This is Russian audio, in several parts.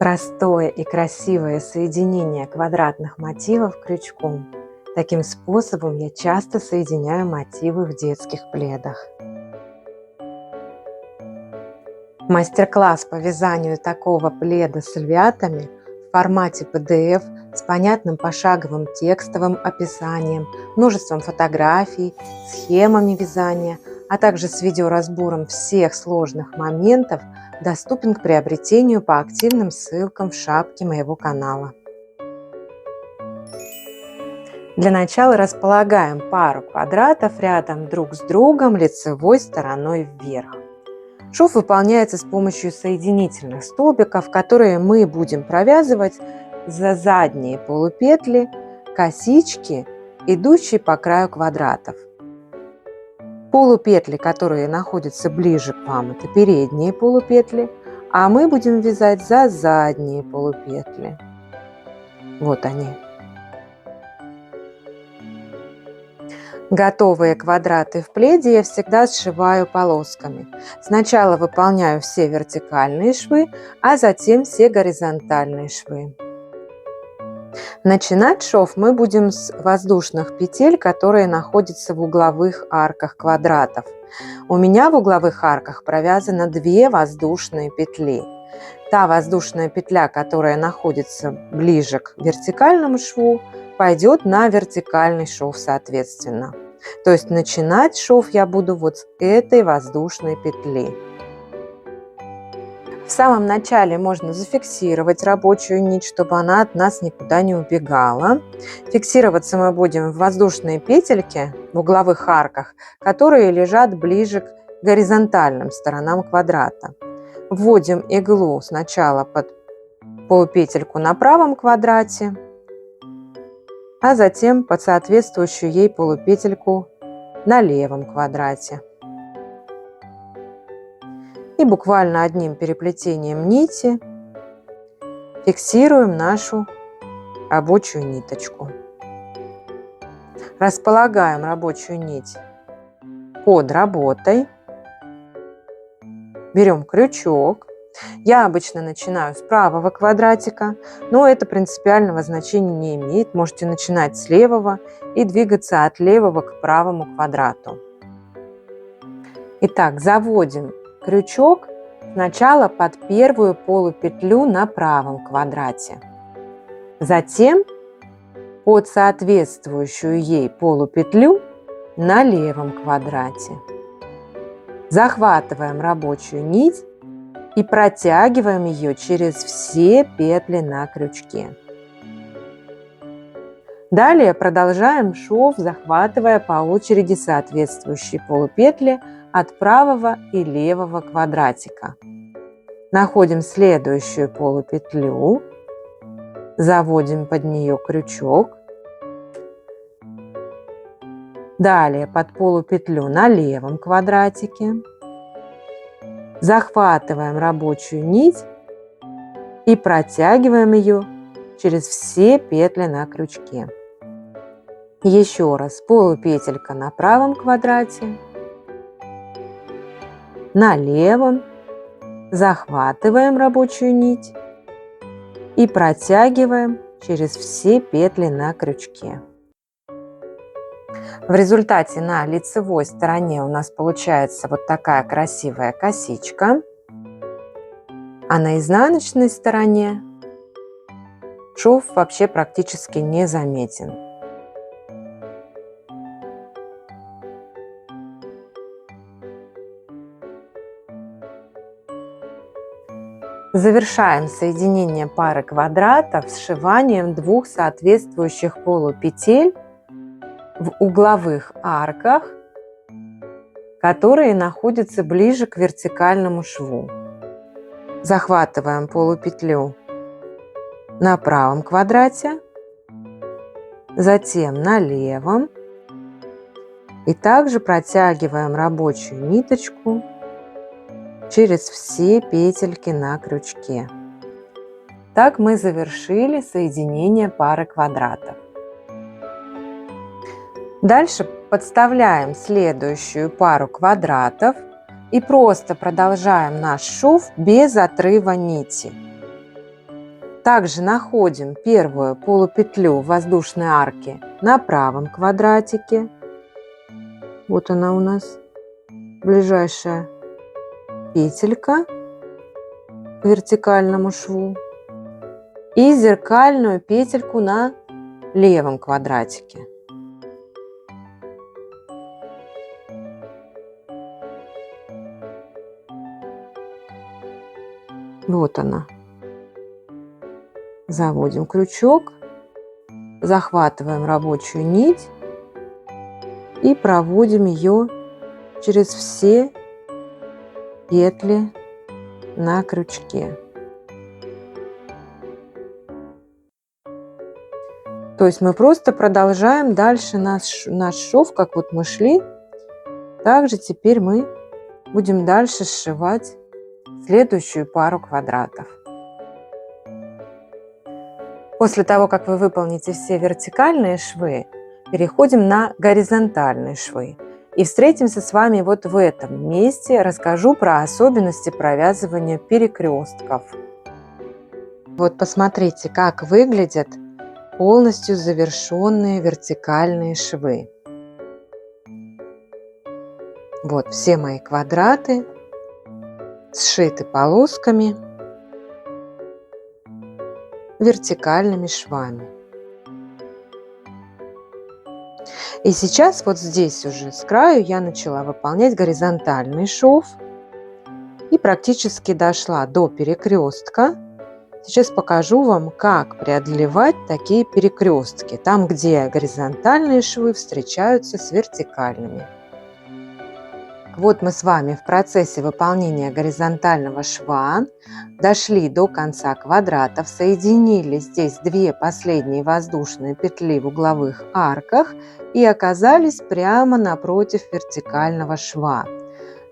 Простое и красивое соединение квадратных мотивов крючком. Таким способом я часто соединяю мотивы в детских пледах. Мастер-класс по вязанию такого пледа с львятами в формате PDF с понятным пошаговым текстовым описанием, множеством фотографий, схемами вязания, а также с видеоразбором всех сложных моментов доступен к приобретению по активным ссылкам в шапке моего канала. Для начала располагаем пару квадратов рядом друг с другом лицевой стороной вверх. Шов выполняется с помощью соединительных столбиков, которые мы будем провязывать за задние полупетли косички, идущие по краю квадратов. Полупетли, которые находятся ближе к вам, это передние полупетли, а мы будем вязать за задние полупетли. Вот они. Готовые квадраты в пледе я всегда сшиваю полосками. Сначала выполняю все вертикальные швы, а затем все горизонтальные швы. Начинать шов мы будем с воздушных петель, которые находятся в угловых арках квадратов. У меня в угловых арках провязано 2 воздушные петли. Та воздушная петля, которая находится ближе к вертикальному шву, пойдет на вертикальный шов соответственно. То есть начинать шов я буду вот с этой воздушной петли. В самом начале можно зафиксировать рабочую нить, чтобы она от нас никуда не убегала. Фиксироваться мы будем в воздушные петельки в угловых арках, которые лежат ближе к горизонтальным сторонам квадрата. Вводим иглу сначала под полупетельку на правом квадрате, а затем под соответствующую ей полупетельку на левом квадрате. И буквально одним переплетением нити фиксируем нашу рабочую ниточку. Располагаем рабочую нить под работой. Берем крючок. Я обычно начинаю с правого квадратика, но это принципиального значения не имеет. Можете начинать с левого и двигаться от левого к правому квадрату. Итак, заводим крючок сначала под первую полупетлю на правом квадрате, затем под соответствующую ей полупетлю на левом квадрате. Захватываем рабочую нить и протягиваем ее через все петли на крючке. Далее продолжаем шов, захватывая по очереди соответствующие полупетли от правого и левого квадратика. Находим следующую полупетлю, заводим под нее крючок. Далее под полупетлю на левом квадратике. Захватываем рабочую нить и протягиваем ее через все петли на крючке. Еще раз полупетелька на правом квадрате, на левом, захватываем рабочую нить и протягиваем через все петли на крючке. В результате на лицевой стороне у нас получается вот такая красивая косичка, а на изнаночной стороне шов вообще практически не заметен. Завершаем соединение пары квадратов сшиванием 2 соответствующих полупетель в угловых арках, которые находятся ближе к вертикальному шву. Захватываем полупетлю на правом квадрате, затем на левом и также протягиваем рабочую ниточку через все петельки на крючке. Так мы завершили соединение пары квадратов. Дальше подставляем следующую пару квадратов и просто продолжаем наш шов без отрыва нити. Также находим первую полупетлю в воздушной арке на правом квадратике. Вот она у нас, ближайшая петелька к вертикальному шву. И зеркальную петельку на левом квадратике. Вот она. Заводим крючок, захватываем рабочую нить и проводим ее через все петли на крючке. То есть мы просто продолжаем дальше наш шов, как вот мы шли. Также теперь мы будем дальше сшивать следующую пару квадратов. После того, как вы выполните все вертикальные швы, переходим на горизонтальные швы. И встретимся с вами вот в этом месте. Расскажу про особенности провязывания перекрестков. Вот посмотрите, как выглядят полностью завершенные вертикальные швы. Вот все мои квадраты сшиты полосками, вертикальными швами. И сейчас вот здесь уже с краю я начала выполнять горизонтальный шов и практически дошла до перекрестка. Сейчас покажу вам, как преодолевать такие перекрестки, там, где горизонтальные швы встречаются с вертикальными. Вот мы с вами в процессе выполнения горизонтального шва дошли до конца квадратов, соединили здесь две последние воздушные петли в угловых арках и оказались прямо напротив вертикального шва.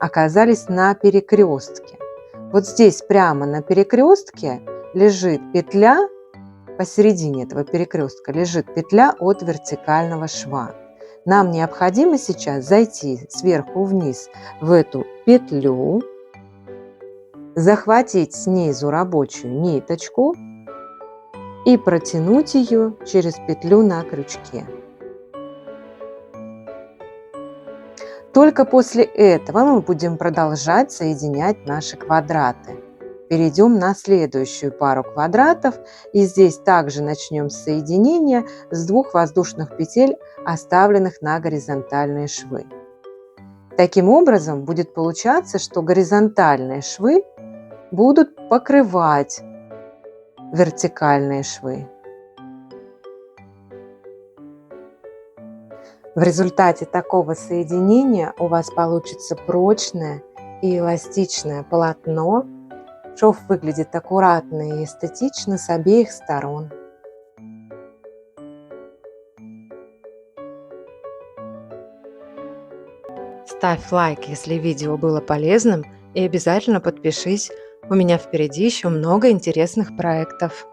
Оказались на перекрестке. Вот здесь прямо на перекрестке лежит петля, посередине этого перекрестка лежит петля от вертикального шва. Нам необходимо сейчас зайти сверху вниз в эту петлю, захватить снизу рабочую ниточку и протянуть ее через петлю на крючке. Только после этого мы будем продолжать соединять наши квадраты. Перейдем на следующую пару квадратов и здесь также начнем с соединения с двух воздушных петель, оставленных на горизонтальные швы. Таким образом будет получаться, что горизонтальные швы будут покрывать вертикальные швы. В результате такого соединения у вас получится прочное и эластичное полотно. Шов выглядит аккуратно и эстетично с обеих сторон. Ставь лайк, если видео было полезным, и обязательно подпишись. У меня впереди еще много интересных проектов.